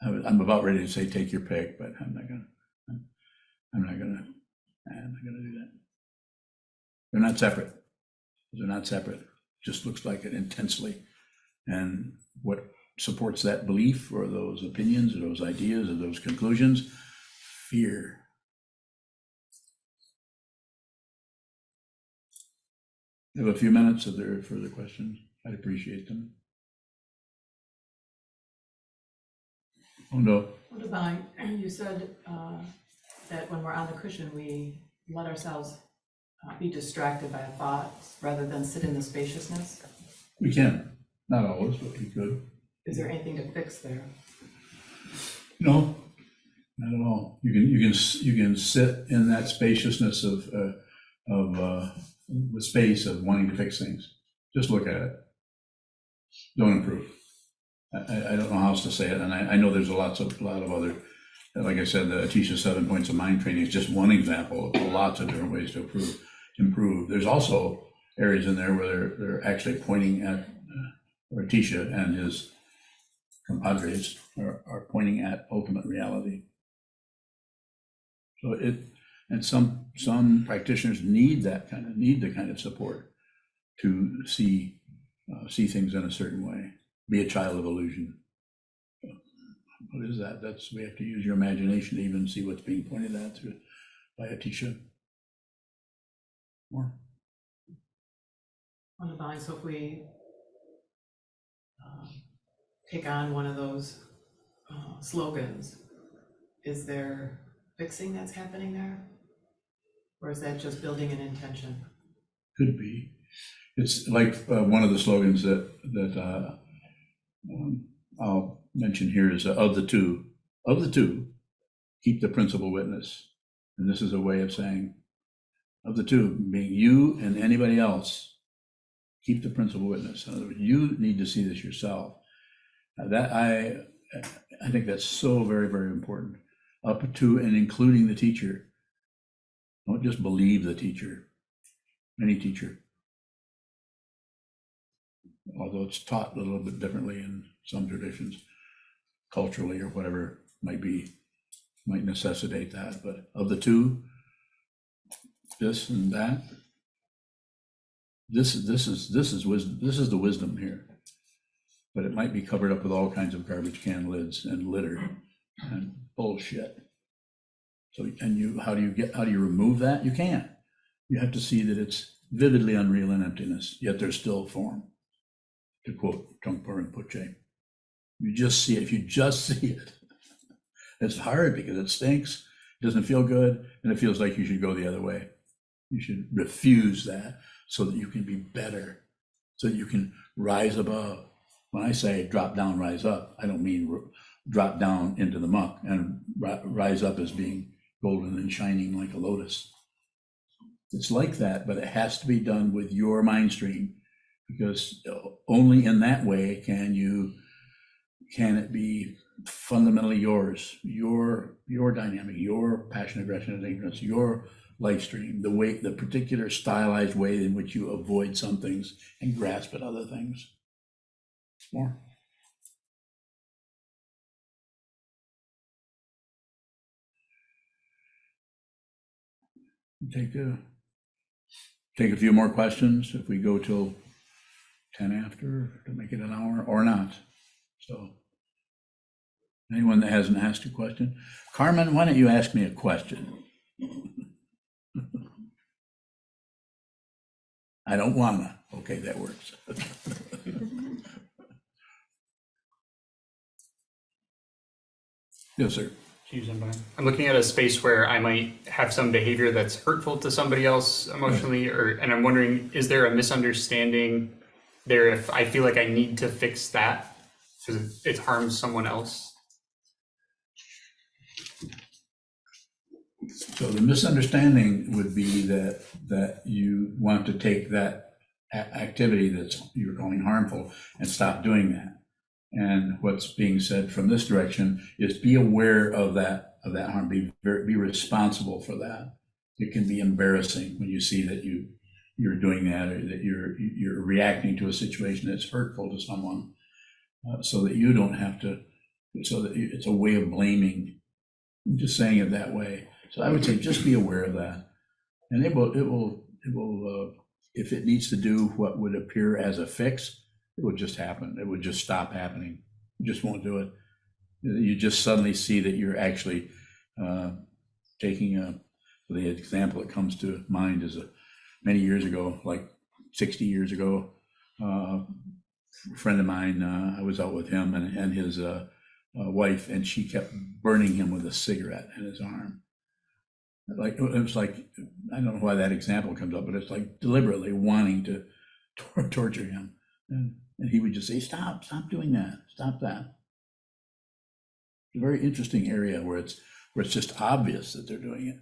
I'm about ready to say take your pick, but I'm not gonna do that. They're not separate. They're not separate. It just looks like it intensely. And what supports that belief or those opinions or those ideas or those conclusions? Fear. We have a few minutes. If there are further questions, I'd appreciate them. Oh, no. Well, Divine, you said that when we're on the cushion, we let ourselves be distracted by thoughts rather than sit in the spaciousness. We can, not always, but we could. Is there anything to fix there? No, not at all. You can sit in that spaciousness of the space of wanting to fix things. Just look at it. Don't improve. I don't know how else to say it, and I know there's a lot of other, like I said, the Atisha 7 Points of Mind training is just one example of lots of different ways to improve. There's also areas in there where they're actually pointing at, or Atisha and his compadres are pointing at ultimate reality. So and some practitioners need the kind of support to see things in a certain way. Be a child of illusion. What is that? We have to use your imagination to even see what's being pointed at by Atisha. More. On Divine, so if we take on one of those slogans, is there fixing that's happening there? Or is that just building an intention? Could be. It's like one of the slogans that I'll mention here is of the two, keep the principal witness. And this is a way of saying, of the two, being you and anybody else, keep the principal witness. In other words, you need to see this yourself. That I think that's so very, very important. Up to and including the teacher. Don't just believe the teacher, any teacher. Although it's taught a little bit differently in some traditions, culturally or whatever might necessitate that. But of the two, this and that, this is wisdom. This is the wisdom here. But it might be covered up with all kinds of garbage can lids and litter and bullshit. So, and how do you remove that? You can't. You have to see that it's vividly unreal and emptiness, yet there's still form. To quote Trungpa Rinpoche, you just see it. If you just see it, it's hard because it stinks, it doesn't feel good, and it feels like you should go the other way. You should refuse that so that you can be better, so that you can rise above. When I say drop down, rise up, I don't mean drop down into the muck and rise up as being golden and shining like a lotus. It's like that, but it has to be done with your mind stream, because only in that way can it be fundamentally yours, your dynamic, your passion, aggression, and ignorance, your life stream, the particular stylized way in which you avoid some things and grasp at other things. More. Take a few more questions if we go till 10 after to make it an hour or not. So anyone that hasn't asked a question, Carmen, why don't you ask me a question? I don't wanna. Okay, that works. Yes, sir. I'm looking at a space where I might have some behavior that's hurtful to somebody else emotionally, and I'm wondering, is there a misunderstanding there if I feel like I need to fix that because it harms someone else? So the misunderstanding would be that you want to take that activity that's you're calling harmful and stop doing that. And what's being said from this direction is be aware of that harm, be responsible for that. It can be embarrassing when you see that you're doing that, or that you're reacting to a situation that's hurtful to someone, so that you don't have to, so that it's a way of blaming. I'm just saying it that way. So I would say just be aware of that, and it will if it needs to do what would appear as a fix, it would just happen. It would just stop happening. You just won't do it. You just suddenly see that you're actually taking the example that comes to mind is many years ago, like 60 years ago, a friend of mine, I was out with him and his wife, and she kept burning him with a cigarette in his arm. Like, it was like, I don't know why that example comes up, but it's like deliberately wanting to torture him. And he would just say, stop doing that, stop that. It's a very interesting area where it's just obvious that they're doing it.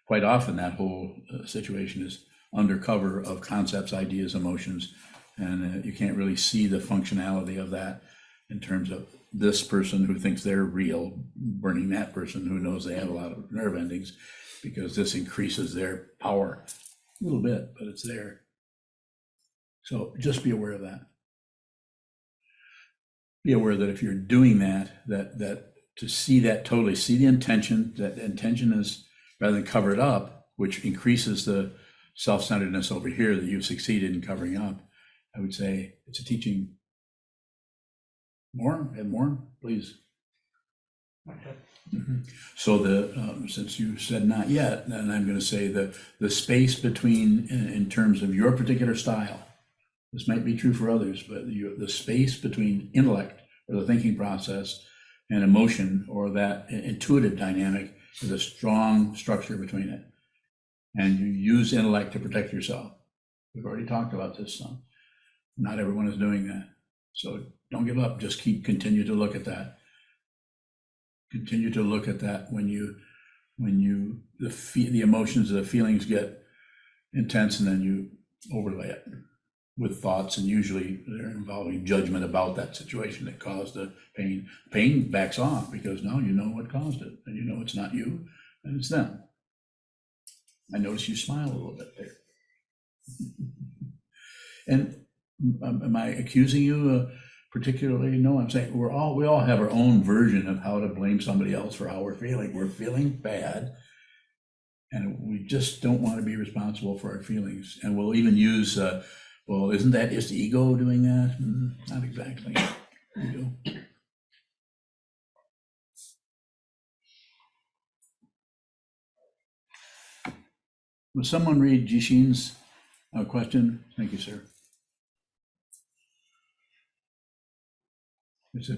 Quite often that whole situation is under cover of concepts, ideas, emotions, and you can't really see the functionality of that in terms of this person who thinks they're real burning that person who knows they have a lot of nerve endings, because this increases their power a little bit, but it's there. So just be aware of that. Be aware that if you're doing that to see that totally, see the intention, that intention is, rather than cover it up, which increases the self-centeredness over here that you've succeeded in covering up, I would say it's a teaching. More, please. So since you said not yet, then I'm going to say the space between, in terms of your particular style, this might be true for others, but the space between intellect or the thinking process and emotion, or that intuitive dynamic, is a strong structure between it. And you use intellect to protect yourself. We've already talked about this some. Not everyone is doing that. So don't give up, just continue to look at that. Continue to look at that when the emotions, the feelings get intense, and then you overlay it with thoughts, and usually they're involving judgment about that situation that caused the pain. Pain backs off because now you know what caused it, and you know it's not you, and it's them. I notice you smile a little bit there. And am I accusing you particularly? No, I'm saying we all have our own version of how to blame somebody else for how we're feeling. We're feeling bad, and we just don't want to be responsible for our feelings. And we'll even use, well, isn't that just ego doing that? Not exactly. Ego. Will someone read Jishin's question? Thank you, sir. It's a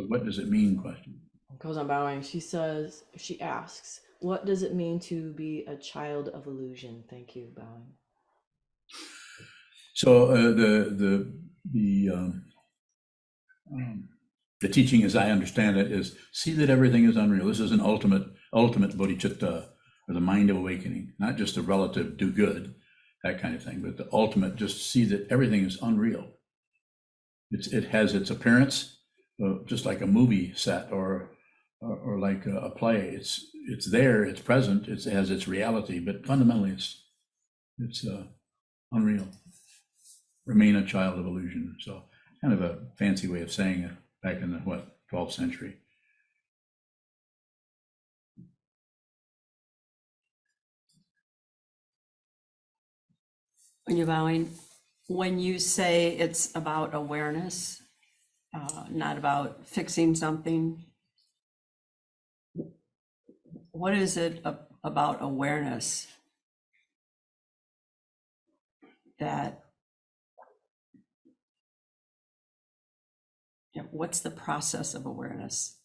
what does it mean question. Goes on bowing. She asks, what does it mean to be a child of illusion? Thank you, bowing. So the teaching, as I understand it, is see that everything is unreal. This is an ultimate bodhicitta, or the mind of awakening, not just a relative do good, that kind of thing, but the ultimate, just see that everything is unreal. It has its appearance, just like a movie set or like a play. It's there, it's present, it has its reality, but fundamentally it's unreal. Remain a child of illusion. So kind of a fancy way of saying it back in the 12th century. When you're bowing, when you say it's about awareness, not about fixing something, what is it about awareness that, what's the process of awareness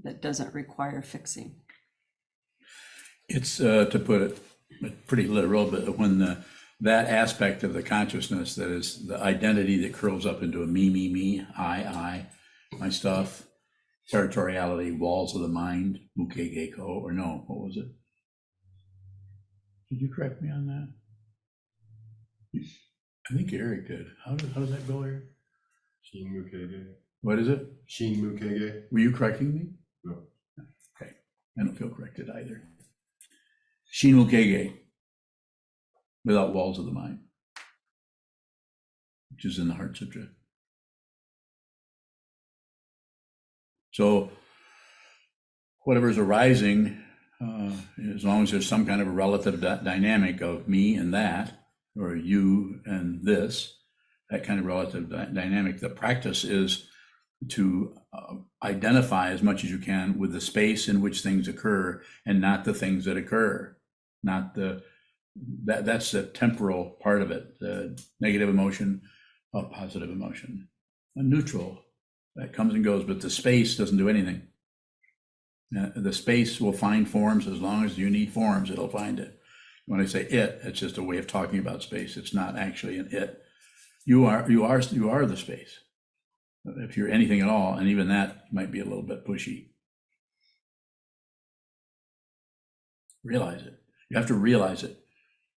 that doesn't require fixing? It's to put it pretty literal, but when that aspect of the consciousness that is the identity that curls up into a me, I, my stuff, territoriality, walls of the mind, mukegeko, or no, what was it? Did you correct me on that? I think Eric did. How does that go, Eric? Shin mukege. What is it? Shin mukege. Were you correcting me? No. Okay, I don't feel corrected either. Shin mukege, without walls of the mind, which is in the Heart Sutra. So whatever's arising, as long as there's some kind of a relative dynamic of me and that, or you and this, that kind of relative dynamic, the practice is to identify as much as you can with the space in which things occur and not the things that occur, not that's the temporal part of it, the negative emotion, a positive emotion, a neutral That comes and goes, but the space doesn't do anything. The space will find forms. As long as you need forms, it'll find it. When I say it, it's just a way of talking about space. It's not actually an it. You are the space. If you're anything at all, and even that might be a little bit pushy. Realize it. You have to realize it.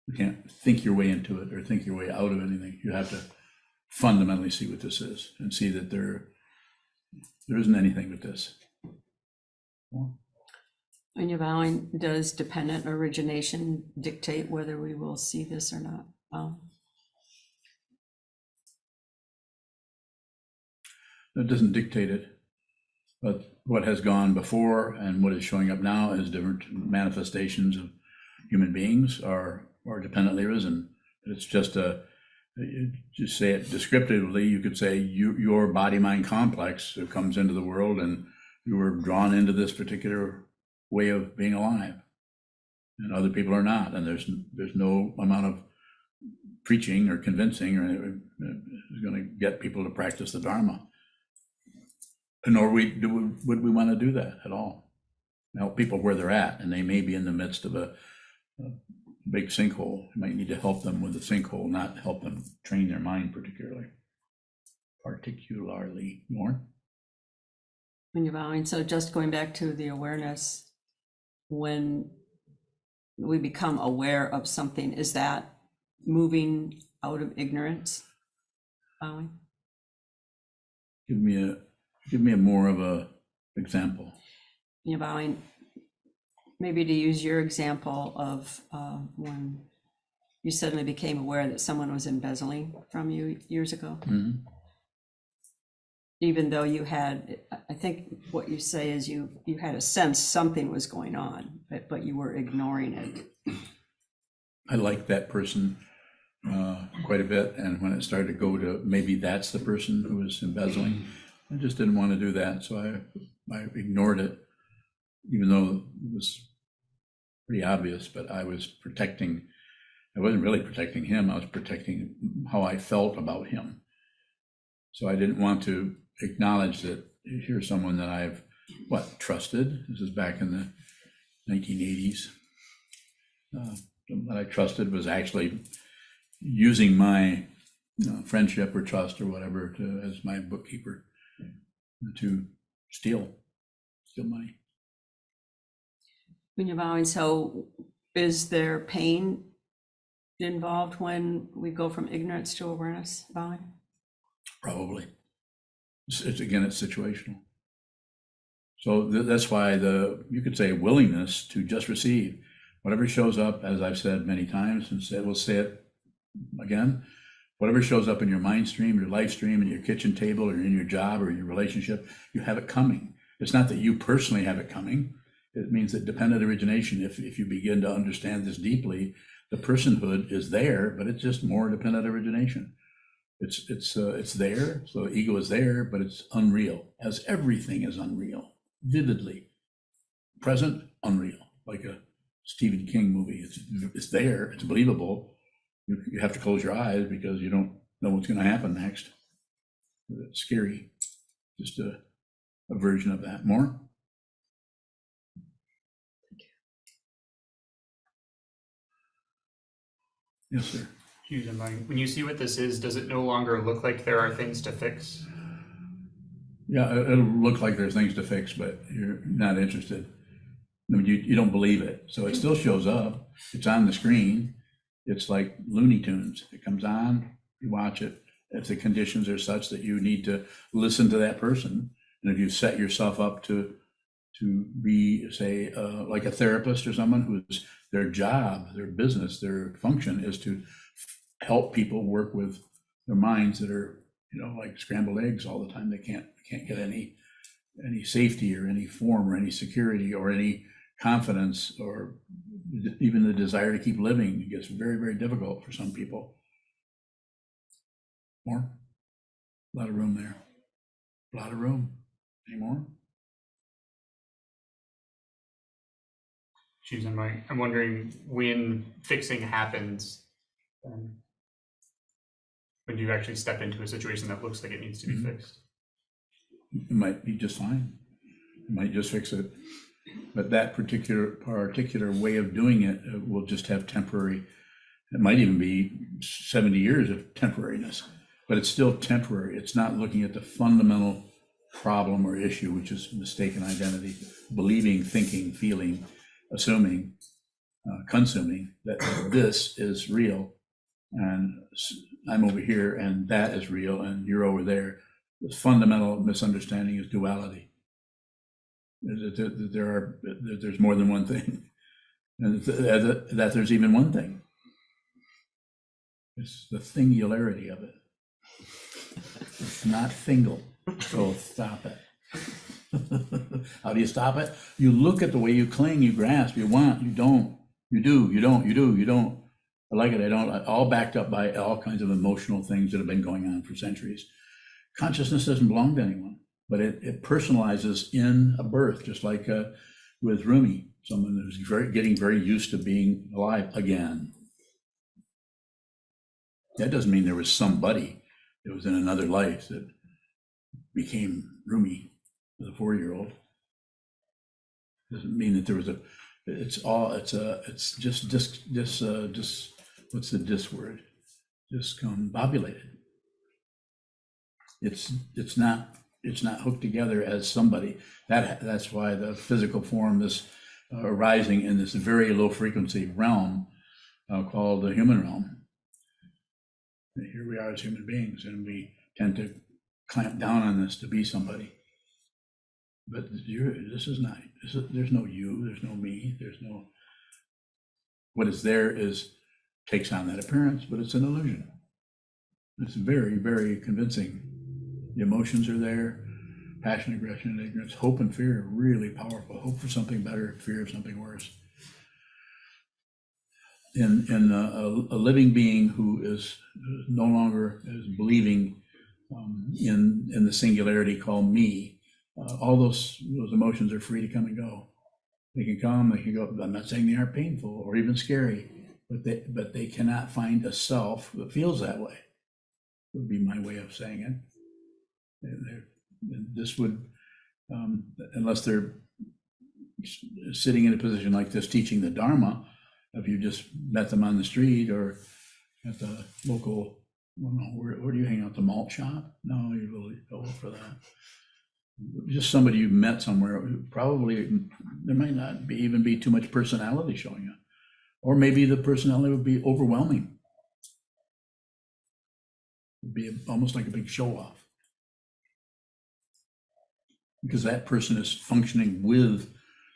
You can't think your way into it or think your way out of anything. You have to fundamentally see what this is and see that there isn't anything with this. When you're bowing, does dependent origination dictate whether we will see this or not? It doesn't dictate it, but what has gone before and what is showing up now as different manifestations of human beings are dependently risen. It's just just say it descriptively, you could say your body-mind complex comes into the world and you were drawn into this particular way of being alive, and other people are not, and there's no amount of preaching or convincing or is going to get people to practice the Dharma. Nor would we want to do that at all. Help people where they're at, and they may be in the midst of a big sinkhole. You might need to help them with the sinkhole, not help them train their mind particularly. More. When you're bowing, so just going back to the awareness, when we become aware of something, is that moving out of ignorance? Bowing? Give me a more of a example. You're bowing, maybe to use your example of when you suddenly became aware that someone was embezzling from you years ago. Mm-hmm. Even though you had, I think what you say is you had a sense something was going on, but you were ignoring it. I liked that person quite a bit, and when it started to go to maybe that's the person who was embezzling, I just didn't want to do that, so I ignored it, even though it was pretty obvious. But I wasn't really protecting him. I was protecting how I felt about him. So I didn't want to acknowledge that here's someone that I've trusted. This is back in the 1980s. That I trusted was actually using my friendship or trust or whatever as my bookkeeper to steal money. When you're bowing, so is there pain involved when we go from ignorance to awareness, bowing? Probably. It's situational. So that's why you could say willingness to just receive whatever shows up, as I've said many times, and we'll say it again. Whatever shows up in your mind stream, your life stream, in your kitchen table, or in your job, or in your relationship, you have it coming. It's not that you personally have it coming. It means that dependent origination, if you begin to understand this deeply, the personhood is there, but it's just more dependent origination. It's there, so ego is there, but it's unreal, as everything is unreal, vividly. Present, unreal, like a Stephen King movie. It's there, it's believable. You have to close your eyes because you don't know what's going to happen next. It's scary. Just a version of that. More? Yes, sir. When you see what this is, does it no longer look like there are things to fix? Yeah, it'll look like there's things to fix, but you're not interested. I mean, you don't believe it. So it still shows up. It's on the screen. It's like Looney Tunes. It comes on, you watch it. If the conditions are such that you need to listen to that person, and if you set yourself up to be, say, like a therapist or someone whose their job, their business, their function is to help people work with their minds that are, like scrambled eggs all the time. They can't get any safety or any form or any security or any confidence or even the desire to keep living. It gets very, very difficult for some people. More? A lot of room there. A lot of room. Any more? I'm wondering when fixing happens, when do you actually step into a situation that looks like it needs to be fixed? it might be just fine. It might just fix it. But that particular way of doing it will just have temporary, it might even be 70 years of temporariness, but it's still temporary. It's not looking at the fundamental problem or issue, which is mistaken identity, believing, thinking, feeling, assuming, consuming that this is real and I'm over here and that is real and you're over there. The fundamental misunderstanding is duality. There's more than one thing, and that there's even one thing. It's the singularity of it. It's not single, so stop it. How do you stop it? You look at the way you cling, you grasp, you want, you don't, you do, you don't, you do, you don't. I like it, I don't, all backed up by all kinds of emotional things that have been going on for centuries. Consciousness doesn't belong to anyone, but it personalizes in a birth, just like with Rumi, someone who's getting very used to being alive again. That doesn't mean there was somebody that was in another life that became Rumi as a 4-year-old. Doesn't mean that there was it's just what's the dis word? Discombobulated. It's not hooked together as somebody. That's why the physical form is arising in this very low frequency realm called the human realm. And here we are as human beings, and we tend to clamp down on this to be somebody. But there's no you, there's no me, there's no, what is there takes on that appearance, but it's an illusion. It's very, very convincing. The emotions are there, passion, aggression, and ignorance. Hope and fear are really powerful. Hope for something better, fear of something worse. In a living being who is no longer is believing in the singularity called me, all those emotions are free to come and go. They can come, they can go. I'm not saying they aren't painful or even scary, but they cannot find a self that feels that way. Would be my way of saying it. This would, unless they're sitting in a position like this teaching the Dharma, if you just met them on the street or at the local, I don't know, where do you hang out, the malt shop? No, you're really old for that. Just somebody you met somewhere, probably there might not even be too much personality showing up. Or maybe the personality would be overwhelming. It'd be almost like a big show off. Because that person is functioning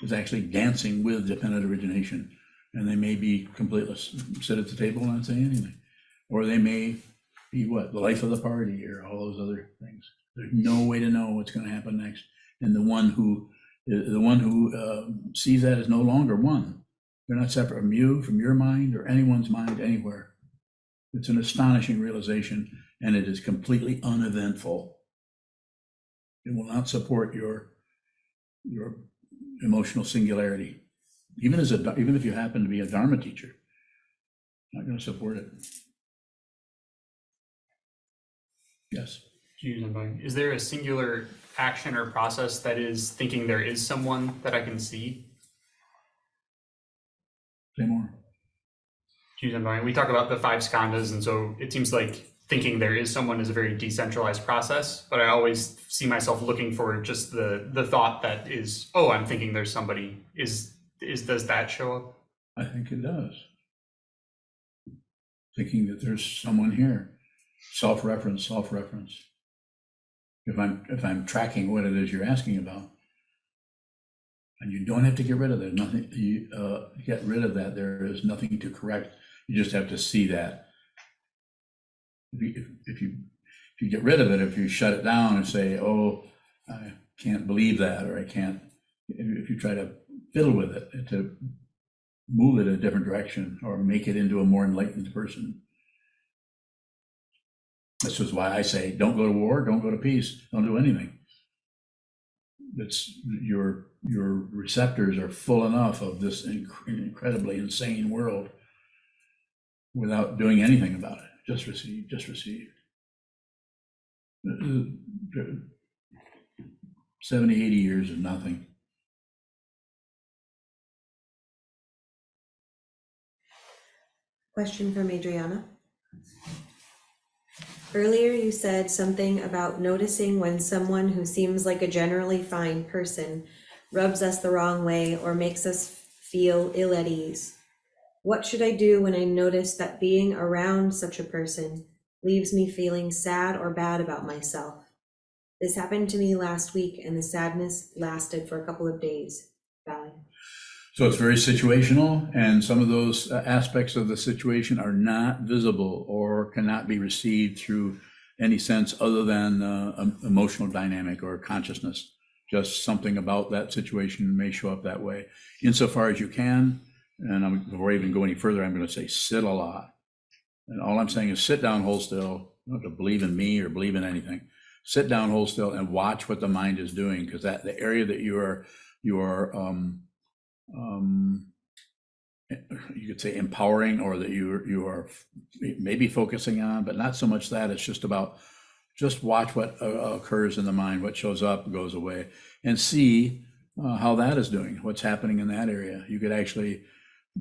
is actually dancing with dependent origination. And they may be completely sit at the table and not say anything. Or they may be the life of the party or all those other things. There's no way to know what's going to happen next. And the one who sees that is no longer one. They're not separate from you, from your mind, or anyone's mind anywhere. It's an astonishing realization, and it is completely uneventful. It will not support your emotional singularity. Even if you happen to be a Dharma teacher, not going to support it. Yes. Is there a singular action or process that is thinking there is someone that I can see? Say more. We talk about the 5 skandhas, and so it seems like thinking there is someone is a very decentralized process, but I always see myself looking for just the thought that is, oh, I'm thinking there's somebody. Does that show up? I think it does. Thinking that there's someone here. Self-reference. If I'm tracking what it is you're asking about, and you don't have to get rid of it. Nothing. You get rid of that. There is nothing to correct. You just have to see that. If you get rid of it, if you shut it down and say, "Oh, I can't believe that," or "I can't," if you try to fiddle with it to move it a different direction or make it into a more enlightened person. This is why I say, don't go to war, don't go to peace, don't do anything. It's your receptors are full enough of this incredibly insane world without doing anything about it. Just receive. 70, 80 years is nothing. Question from Adriana. Earlier you said something about noticing when someone who seems like a generally fine person rubs us the wrong way or makes us feel ill at ease. What should I do when I notice that being around such a person leaves me feeling sad or bad about myself? This happened to me last week and the sadness lasted for a couple of days. Valley. So it's very situational, and some of those aspects of the situation are not visible or cannot be received through any sense other than emotional dynamic or consciousness. Just something about that situation may show up that way. Insofar as you can, and before I even go any further, I'm going to say sit a lot. And all I'm saying is sit down, hold still. You don't have to believe in me or believe in anything. Sit down, hold still, and watch what the mind is doing, because that the area that you are you could say empowering, or that you are maybe focusing on, but not so much that. It's just about just watch what occurs in the mind, what shows up, goes away, and see how that is doing, what's happening in that area. You could actually,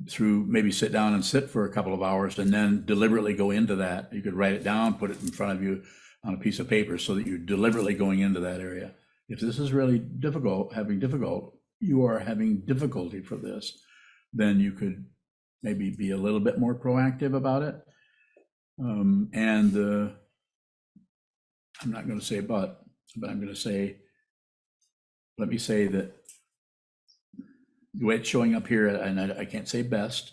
through maybe sit down and sit for a couple of hours and then deliberately go into that. You could write it down, put it in front of you on a piece of paper so that you're deliberately going into that area. If this is really difficult, you are having difficulty for this, then you could maybe be a little bit more proactive about it. And I'm not going to say but I'm going to say, let me say that the way it's showing up here, and I can't say best,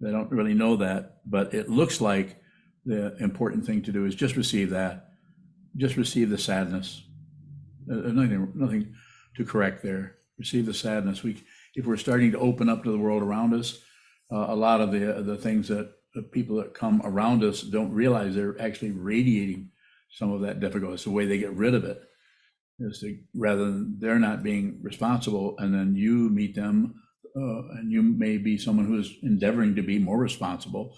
I don't really know that, but it looks like the important thing to do is just receive that. Just receive the sadness. Nothing to correct there. Receive the sadness. If we're starting to open up to the world around us, a lot of the things that the people that come around us don't realize they're actually radiating some of that difficulty. It's the way they get rid of it. Rather than they're not being responsible, and then you meet them, and you may be someone who is endeavoring to be more responsible.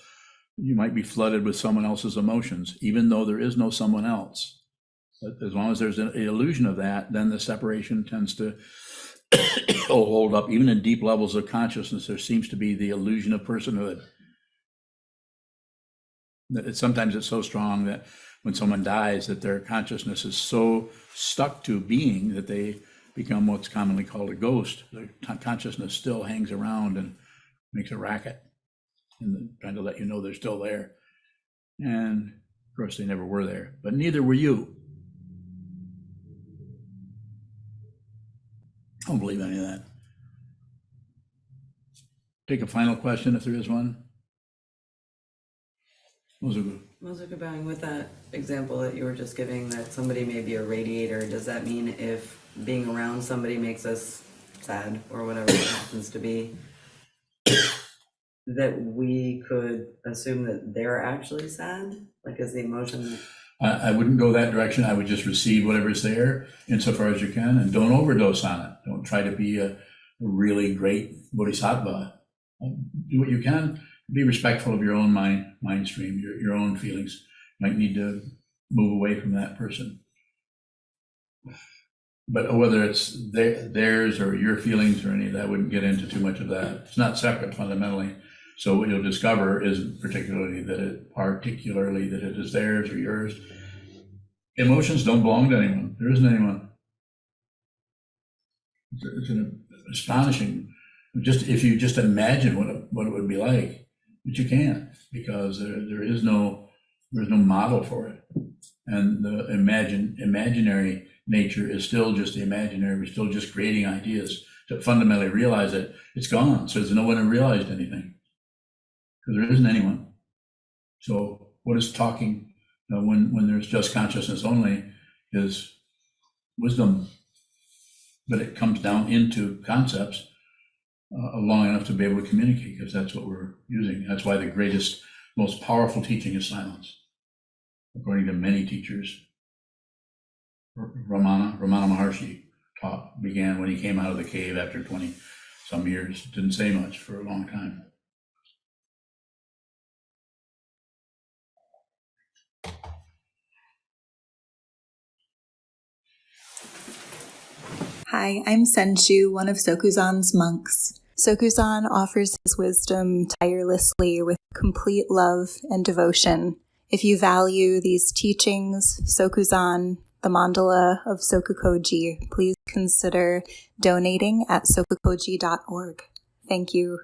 You might be flooded with someone else's emotions, even though there is no someone else. But as long as there's an illusion of that, then the separation tends to hold up. Even in deep levels of consciousness, there seems to be the illusion of personhood. Sometimes it's so strong that when someone dies, that their consciousness is so stuck to being that they become what's commonly called a ghost. Their consciousness still hangs around and makes a racket, and trying to let you know they're still there. And of course, they never were there, but neither were you. I don't believe any of that. Take a final question if there is one. Mozuku, with that example that you were just giving, that somebody may be a radiator, does that mean if being around somebody makes us sad or whatever it happens to be, that we could assume that they're actually sad? Like, is the emotion? I wouldn't go that direction. I would just receive whatever's there insofar as you can, and don't overdose on it. Don't try to be a really great bodhisattva. Do what you can. Be respectful of your own mind stream, your own feelings. You might need to move away from that person. But whether it's theirs or your feelings or any of that, I wouldn't get into too much of that. It's not separate fundamentally. So what you'll discover isn't particularly that it is theirs or yours. Emotions don't belong to anyone. There isn't anyone. It's an astonishing. If you just imagine what it would be like, but you can't, because there is no model for it, and the imaginary nature is still just the imaginary. We're still just creating ideas to fundamentally realize that it's gone. So there's no one who realized anything, because there isn't anyone. So what is talking when there's just consciousness only is wisdom, but it comes down into concepts long enough to be able to communicate, because that's what we're using. That's why the greatest, most powerful teaching is silence, according to many teachers. Ramana Maharshi began when he came out of the cave after 20 some years. Didn't say much for a long time. Hi, I'm Senshu, one of Sokuzan's monks. Sokuzan offers his wisdom tirelessly with complete love and devotion. If you value these teachings, Sokuzan, the mandala of SokukoJi, please consider donating at sokukoji.org. Thank you.